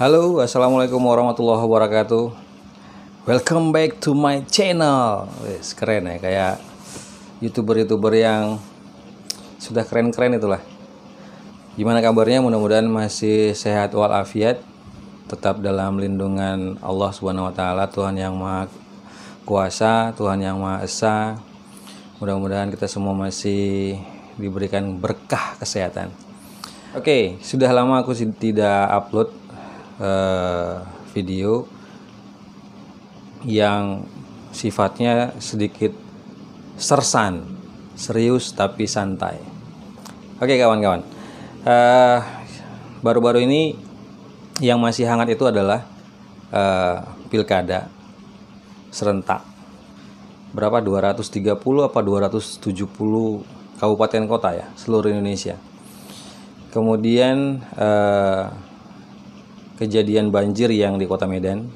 Halo, assalamualaikum warahmatullahi wabarakatuh. Welcome back to my channel. Wes, keren ya, kayak youtuber yang sudah keren-keren itulah. Gimana kabarnya? Mudah-mudahan masih sehat walafiat, tetap dalam lindungan Allah Subhanahu Wa Taala, Tuhan yang Maha Kuasa, Tuhan yang Maha Esa. Mudah-mudahan kita semua masih diberikan berkah kesehatan. Oke, sudah lama aku tidak upload video yang sifatnya sedikit sersan, serius tapi santai. Oke kawan-kawan, baru-baru ini yang masih hangat itu adalah pilkada serentak. Berapa? 230 apa 270 kabupaten kota ya, seluruh Indonesia. Kemudian kejadian banjir yang di Kota Medan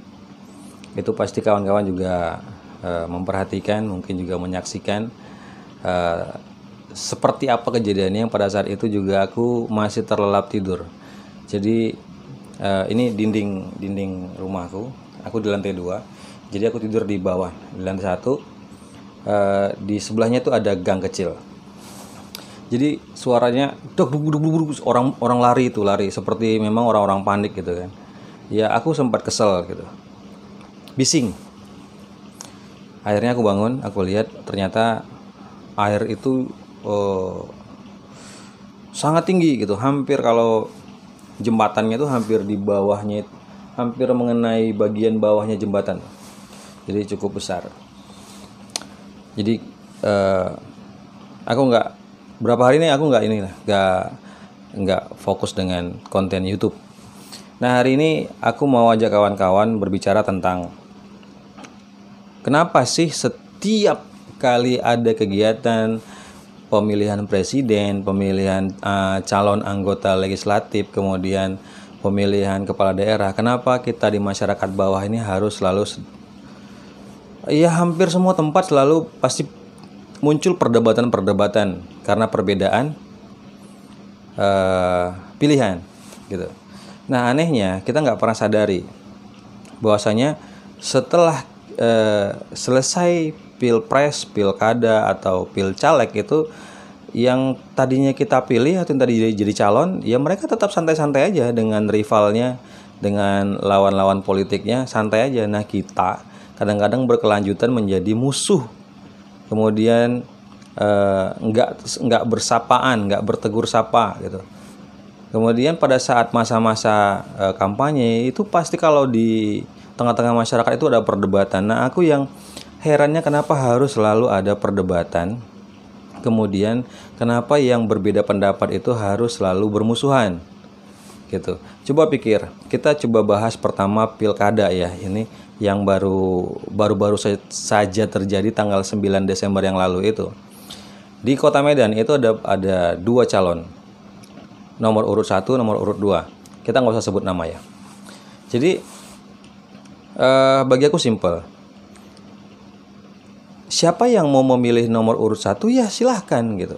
itu pasti kawan-kawan juga memperhatikan, mungkin juga menyaksikan seperti apa kejadiannya. Pada saat itu juga aku masih terlelap tidur. Jadi ini dinding rumahku, aku di lantai 2, jadi aku tidur di bawah, di lantai 1. Di sebelahnya itu ada gang kecil. Jadi suaranya orang lari seperti memang orang-orang panik gitu kan. Ya aku sempat kesel gitu, bising. Akhirnya aku bangun, aku lihat ternyata air itu sangat tinggi gitu, hampir kalau jembatannya itu hampir di bawahnya, hampir mengenai bagian bawahnya jembatan. Jadi cukup besar. Jadi aku berapa hari ini aku nggak fokus dengan konten YouTube. Nah hari ini aku mau ajak kawan-kawan berbicara tentang kenapa sih setiap kali ada kegiatan pemilihan presiden, pemilihan calon anggota legislatif, kemudian pemilihan kepala daerah, kenapa kita di masyarakat bawah ini harus selalu, ya hampir semua tempat selalu pasti muncul perdebatan karena perbedaan pilihan gitu. Nah anehnya kita nggak pernah sadari bahwasanya setelah selesai pilpres, pilkada atau pilcaleg itu, yang tadinya kita pilih atau yang tadi jadi calon, ya mereka tetap santai-santai aja dengan rivalnya, dengan lawan-lawan politiknya, santai aja. Nah kita kadang-kadang berkelanjutan menjadi musuh. Kemudian nggak bersapaan, nggak bertegur sapa gitu. Kemudian pada saat masa-masa kampanye itu pasti kalau di tengah-tengah masyarakat itu ada perdebatan. Nah aku yang herannya kenapa harus selalu ada perdebatan. Kemudian kenapa yang berbeda pendapat itu harus selalu bermusuhan gitu. Coba pikir, kita coba bahas pertama pilkada ya, ini yang baru saja terjadi tanggal 9 Desember yang lalu itu. Di Kota Medan itu ada 2 calon. Nomor urut 1, nomor urut 2. Kita nggak usah sebut nama ya. Jadi bagi aku simple. Siapa yang mau memilih nomor urut 1 ya silahkan gitu.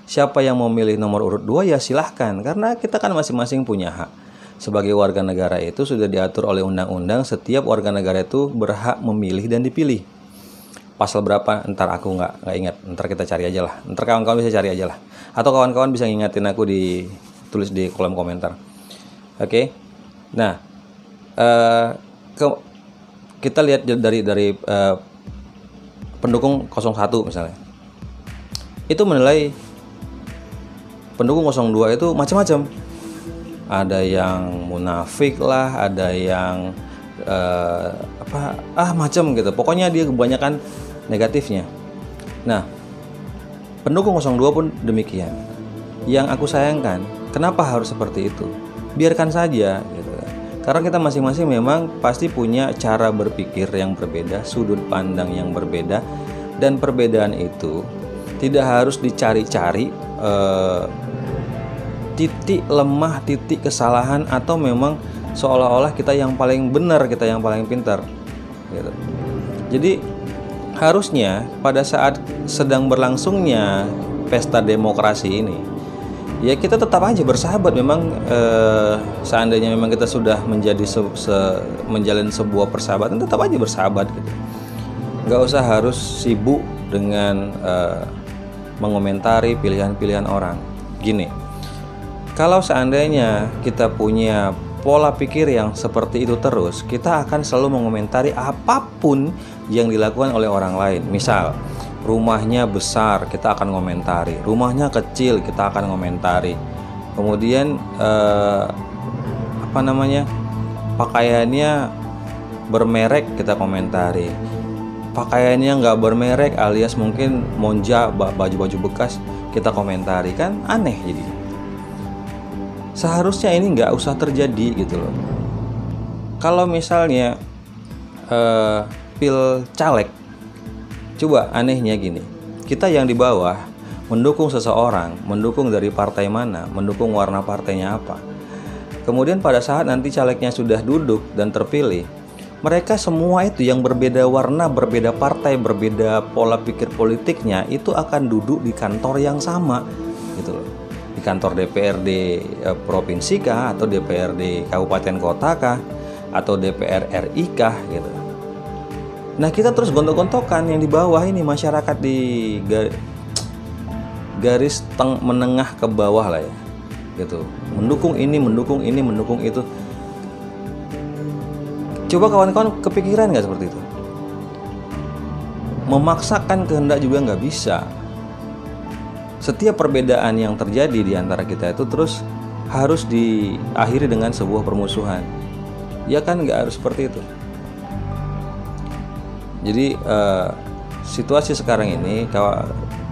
Siapa yang mau memilih nomor urut 2 ya silahkan. Karena kita kan masing-masing punya hak. Sebagai warga negara itu sudah diatur oleh undang-undang, setiap warga negara itu berhak memilih dan dipilih. Pasal berapa ntar aku nggak ingat, ntar kita cari aja lah, ntar kawan-kawan bisa cari aja lah, atau kawan-kawan bisa ngingetin aku, tulis di kolom komentar. Oke. Nah kita lihat dari pendukung 01 misalnya, itu menilai pendukung 02 itu macam-macam. Ada yang munafik lah, ada yang macam gitu. Pokoknya dia kebanyakan negatifnya. Nah, pendukung 02 pun demikian. Yang aku sayangkan, kenapa harus seperti itu? Biarkan saja gitu. Karena kita masing-masing memang pasti punya cara berpikir yang berbeda, sudut pandang yang berbeda, dan perbedaan itu tidak harus dicari-cari titik lemah, titik kesalahan, atau memang seolah-olah kita yang paling benar, kita yang paling pintar gitu. Jadi harusnya pada saat sedang berlangsungnya pesta demokrasi ini, ya kita tetap aja bersahabat. Memang seandainya memang kita sudah menjadi menjalin sebuah persahabatan, tetap aja bersahabat gitu. Nggak usah harus sibuk dengan mengomentari pilihan-pilihan orang. Gini, kalau seandainya kita punya pola pikir yang seperti itu terus, kita akan selalu mengomentari apapun yang dilakukan oleh orang lain. Misal, rumahnya besar, kita akan ngomentari. Rumahnya kecil, kita akan ngomentari. Kemudian pakaiannya bermerek, kita komentari. Pakaiannya nggak bermerek alias mungkin monja, baju-baju bekas, kita komentari. Kan aneh jadi. Seharusnya ini nggak usah terjadi gitu loh. Kalau misalnya pil caleg, coba anehnya gini, kita yang di bawah mendukung seseorang, mendukung dari partai mana, mendukung warna partainya apa. Kemudian pada saat nanti calegnya sudah duduk dan terpilih, mereka semua itu yang berbeda warna, berbeda partai, berbeda pola pikir politiknya, itu akan duduk di kantor yang sama gitu loh. Di kantor DPRD provinsi kah, atau DPRD kabupaten kota kah, atau DPR RI kah gitu. Nah, kita terus gontok-gontokan yang di bawah ini, masyarakat di garis menengah ke bawah lah ya gitu, mendukung ini, mendukung ini, mendukung itu. Coba kawan-kawan kepikiran nggak seperti itu? Memaksakan kehendak juga nggak bisa. Setiap perbedaan yang terjadi di antara kita itu terus harus diakhiri dengan sebuah permusuhan. Ya kan, nggak harus seperti itu. Jadi situasi sekarang ini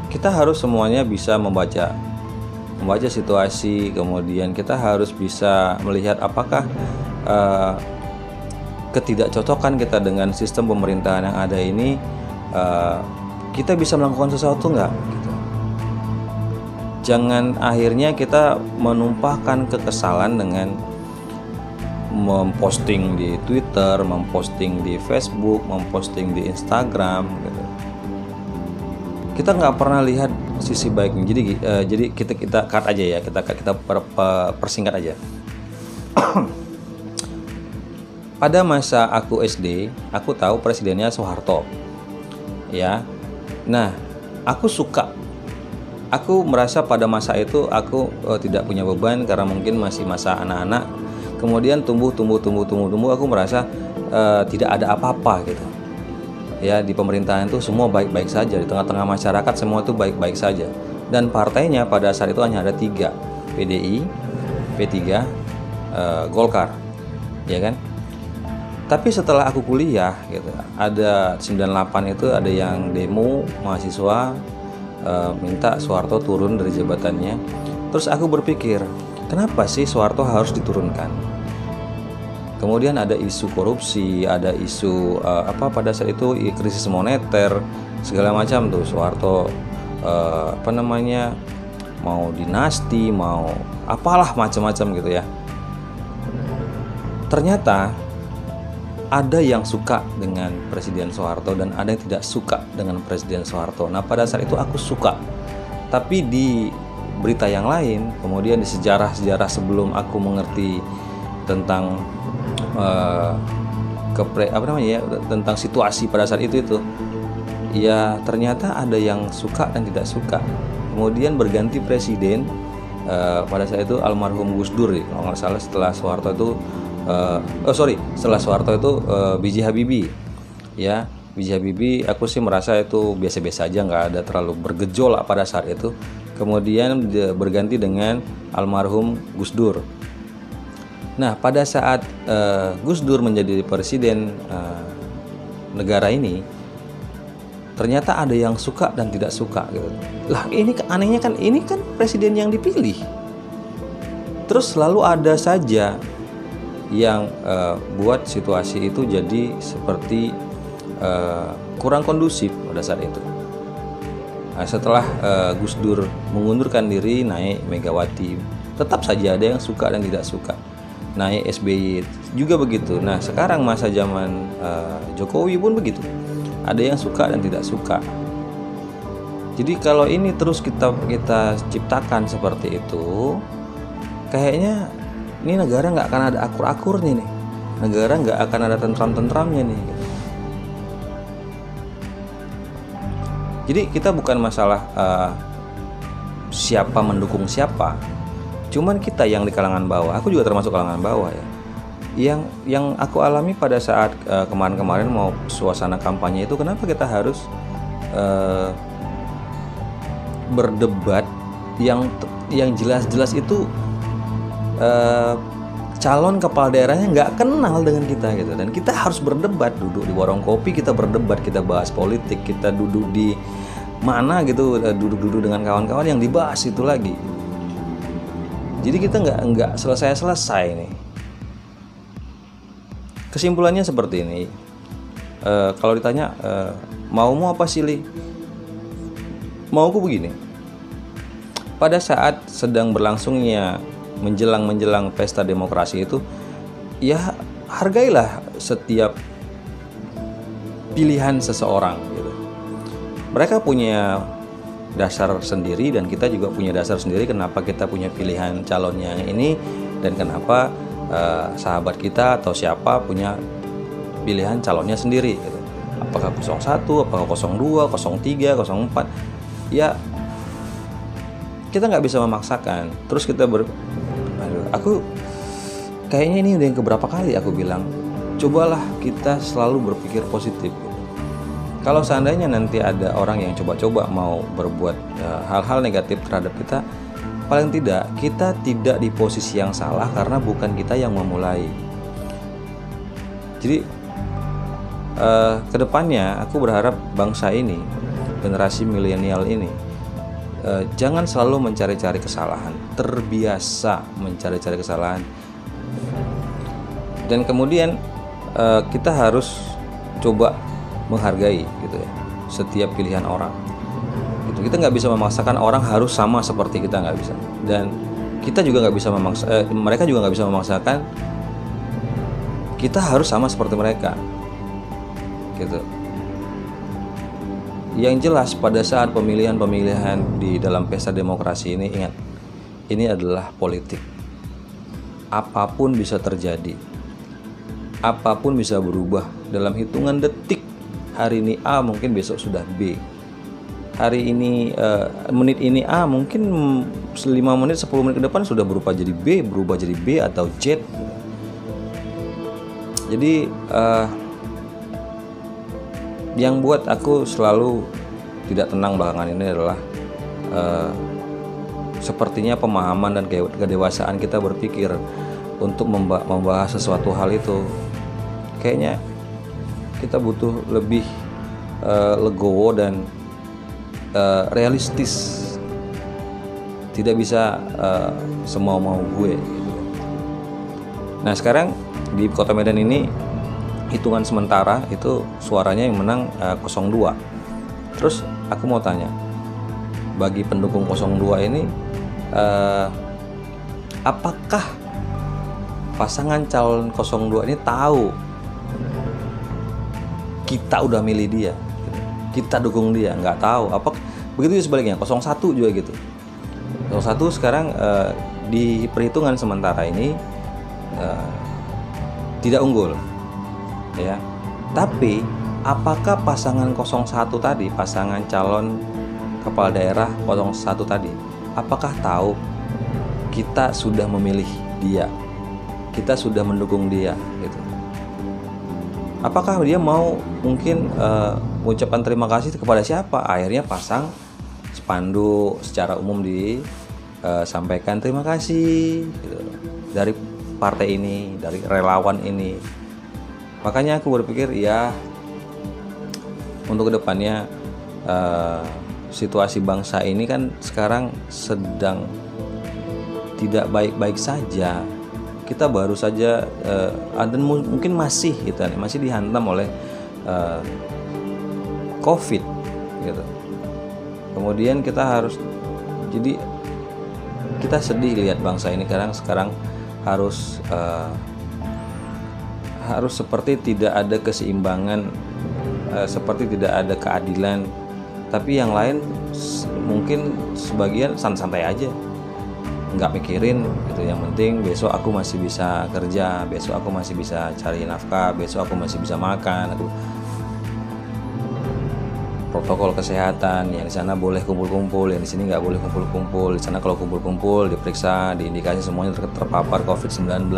kita harus semuanya bisa membaca situasi, kemudian kita harus bisa melihat apakah ketidakcocokan kita dengan sistem pemerintahan yang ada ini, kita bisa melakukan sesuatu nggak? Gitu. Jangan akhirnya kita menumpahkan kekesalan dengan memposting di Twitter, memposting di Facebook, memposting di Instagram gitu. Kita nggak pernah lihat sisi baiknya. Jadi kita cut aja ya, kita persingkat aja. Pada masa aku SD, aku tahu presidennya Soeharto. Ya. Nah, aku merasa pada masa itu aku tidak punya beban karena mungkin masih masa anak-anak. Kemudian tumbuh, aku merasa tidak ada apa-apa gitu. Ya, di pemerintahan itu semua baik-baik saja, di tengah-tengah masyarakat semua itu baik-baik saja. Dan partainya pada saat itu hanya ada 3, PDI, P3, Golkar, ya kan? Tapi setelah aku kuliah gitu, ada 98 itu ada yang demo mahasiswa minta Soeharto turun dari jabatannya. Terus aku berpikir, kenapa sih Soeharto harus diturunkan? Kemudian ada isu korupsi, ada isu pada saat itu krisis moneter, segala macam tuh. Soeharto mau dinasti, mau apalah macam-macam gitu ya. Ternyata ada yang suka dengan Presiden Soeharto dan ada yang tidak suka dengan Presiden Soeharto. Nah, pada saat itu aku suka. Tapi di berita yang lain, kemudian di sejarah-sejarah sebelum aku mengerti tentang tentang situasi pada saat itu ya ternyata ada yang suka dan tidak suka. Kemudian berganti presiden pada saat itu almarhum Gus Dur, kalau nggak salah. Setelah Soeharto itu setelah Soeharto itu B.J. Habibie. Ya, B.J. Habibie aku sih merasa itu biasa-biasa aja, nggak ada terlalu bergejolak pada saat itu. Kemudian berganti dengan almarhum Gus Dur. Nah, pada saat Gus Dur menjadi presiden negara ini, ternyata ada yang suka dan tidak suka gitu. Lah, ini anehnya kan, ini kan presiden yang dipilih. Terus selalu ada saja yang buat situasi itu jadi seperti kurang kondusif pada saat itu. Nah, setelah Gus Dur mengundurkan diri, naik Megawati, tetap saja ada yang suka dan tidak suka. Naik SBY juga begitu. Nah, sekarang masa zaman Jokowi pun begitu, ada yang suka dan tidak suka. Jadi kalau ini terus kita ciptakan seperti itu, kayaknya ini negara nggak akan ada akur-akurnya nih, negara nggak akan ada tentram-tentramnya nih. Jadi kita bukan masalah siapa mendukung siapa, cuman kita yang di kalangan bawah. Aku juga termasuk kalangan bawah ya. Yang aku alami pada saat kemarin-kemarin mau suasana kampanye itu, kenapa kita harus berdebat yang jelas-jelas itu calon kepala daerahnya nggak kenal dengan kita gitu, dan kita harus berdebat, duduk di warung kopi kita berdebat, kita bahas politik, kita duduk di mana gitu, duduk dengan kawan-kawan yang dibahas itu lagi. Jadi kita nggak selesai nih. Kesimpulannya seperti ini. Kalau ditanya maumu apa sih, Li? Mauku begini. Pada saat sedang berlangsungnya menjelang pesta demokrasi itu, ya hargailah setiap pilihan seseorang gitu. Mereka punya dasar sendiri dan kita juga punya dasar sendiri kenapa kita punya pilihan calonnya ini, dan kenapa sahabat kita atau siapa punya pilihan calonnya sendiri gitu. Apakah 01, apakah 02, 03, 04, ya kita nggak bisa memaksakan. Terus kita aku kayaknya ini udah yang keberapa kali aku bilang, cobalah kita selalu berpikir positif. Kalau seandainya nanti ada orang yang coba-coba mau berbuat hal-hal negatif terhadap kita, paling tidak kita tidak di posisi yang salah karena bukan kita yang memulai. Jadi kedepannya aku berharap bangsa ini, generasi milenial ini, jangan selalu mencari-cari kesalahan, terbiasa mencari-cari kesalahan, dan kemudian kita harus coba menghargai gitu ya setiap pilihan orang. Gitu. Kita nggak bisa memaksakan orang harus sama seperti kita, nggak bisa, dan kita juga nggak bisa memaksa, mereka juga nggak bisa memaksakan kita harus sama seperti mereka. Gitu. Yang jelas pada saat pemilihan-pemilihan di dalam pesta demokrasi ini, ingat, ini adalah politik. Apapun bisa terjadi, apapun bisa berubah dalam hitungan detik. Hari ini A, mungkin besok sudah B. Hari ini menit ini A, mungkin 5 menit 10 menit ke depan sudah berubah jadi B, berubah jadi B atau Z. Jadi yang buat aku selalu tidak tenang belakangan ini adalah sepertinya pemahaman dan kedewasaan kita berpikir untuk membahas sesuatu hal itu. Kayaknya kita butuh lebih legowo dan realistis. Tidak bisa semau-mau gue gitu. Nah sekarang di Kota Medan ini hitungan sementara itu suaranya yang menang 02. Terus aku mau tanya, bagi pendukung 02 ini apakah pasangan calon 02 ini tahu kita udah milih dia, kita dukung dia? Nggak tahu. Apa begitu juga sebaliknya 01 juga gitu. 01 sekarang di perhitungan sementara ini tidak unggul ya. Tapi apakah pasangan 01 tadi, pasangan calon kepala daerah 01 tadi, apakah tahu kita sudah memilih dia, kita sudah mendukung dia gitu? Apakah dia mau mungkin mengucapkan terima kasih kepada siapa? Akhirnya pasang spanduk secara umum disampaikan terima kasih gitu, dari partai ini, dari relawan ini. Makanya aku berpikir ya untuk kedepannya situasi bangsa ini kan sekarang sedang tidak baik-baik saja. Kita baru saja dan mungkin masih dihantam oleh COVID gitu. Kemudian kita harus, jadi kita sedih lihat bangsa ini sekarang harus seperti tidak ada keseimbangan, seperti tidak ada keadilan, tapi yang lain mungkin sebagian santai aja, nggak mikirin gitu. Yang penting besok aku masih bisa kerja, besok aku masih bisa cari nafkah, besok aku masih bisa makan. Protokol kesehatan, yang di sana boleh kumpul-kumpul, yang di sini nggak boleh kumpul-kumpul. Di sana kalau kumpul-kumpul diperiksa, diindikasi semuanya terpapar COVID-19.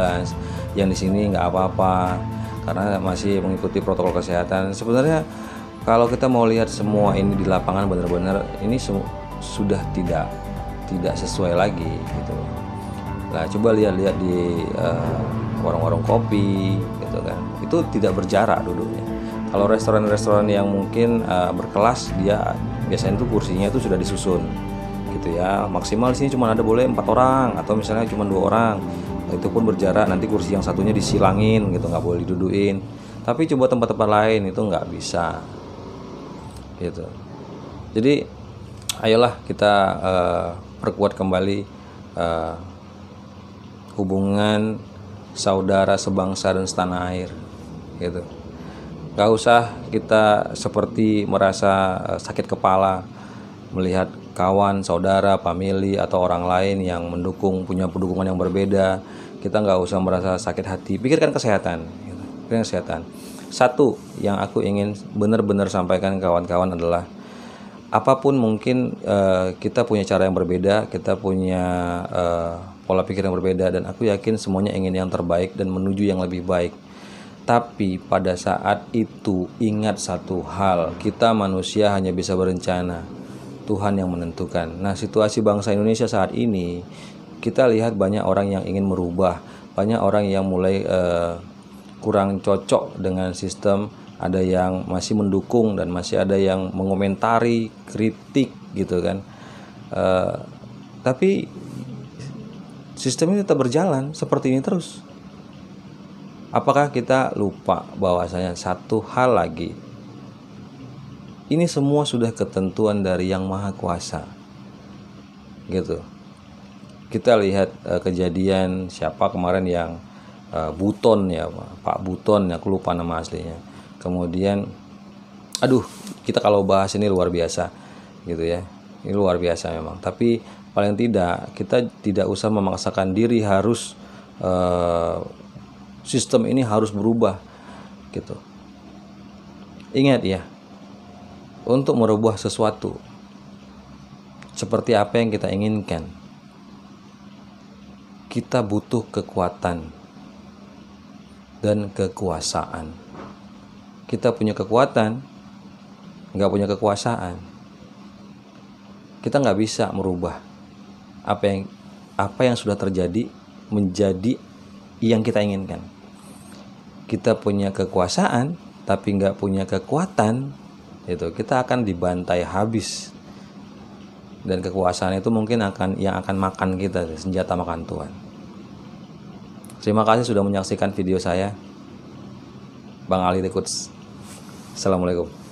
Yang di sini nggak apa-apa karena masih mengikuti protokol kesehatan. Sebenarnya kalau kita mau lihat semua ini di lapangan, benar-benar ini sudah tidak sesuai lagi gitu. Nah, coba lihat di warung-warung kopi gitu kan, itu tidak berjarak duduknya. Kalau restoran-restoran yang mungkin berkelas, dia biasanya tuh kursinya itu sudah disusun gitu ya. Maksimal di sini cuma ada boleh 4 orang atau misalnya cuma 2 orang. Itu pun berjarak, nanti kursi yang satunya disilangin gitu, nggak boleh didudukin. Tapi coba tempat-tempat lain itu nggak bisa gitu. Jadi ayolah kita perkuat kembali hubungan saudara sebangsa dan setanah air gitu. Gak usah kita seperti merasa sakit kepala melihat kawan, saudara, famili atau orang lain yang punya dukungan yang berbeda. Kita nggak usah merasa sakit hati. Pikirkan kesehatan gitu. Pikirkan kesehatan. Satu yang aku ingin benar-benar sampaikan ke kawan-kawan adalah apapun mungkin kita punya cara yang berbeda, kita punya pola pikir yang berbeda, dan aku yakin semuanya ingin yang terbaik dan menuju yang lebih baik. Tapi pada saat itu ingat satu hal, kita manusia hanya bisa berencana, Tuhan yang menentukan. Nah, situasi bangsa Indonesia saat ini, kita lihat banyak orang yang ingin merubah, banyak orang yang mulai kurang cocok dengan sistem, ada yang masih mendukung dan masih ada yang mengomentari, kritik gitu kan. Tapi sistem ini tetap berjalan seperti ini terus. Apakah kita lupa bahwasanya satu hal lagi, ini semua sudah ketentuan dari Yang Maha Kuasa gitu. Kita lihat kejadian siapa kemarin yang Buton ya, Pak Buton, aku lupa nama aslinya. Kemudian kita kalau bahas ini luar biasa gitu ya, ini luar biasa memang. Tapi paling tidak kita tidak usah memaksakan diri harus sistem ini harus berubah gitu. Ingat ya, untuk merubah sesuatu seperti apa yang kita inginkan, kita butuh kekuatan dan kekuasaan. Kita punya kekuatan, nggak punya kekuasaan, kita nggak bisa merubah apa yang sudah terjadi menjadi yang kita inginkan. Kita punya kekuasaan tapi nggak punya kekuatan, itu kita akan dibantai habis. Dan kekuasaan itu mungkin akan makan kita, senjata makan Tuhan. Terima kasih sudah menyaksikan video saya, Bang Ali The Coach. Assalamualaikum.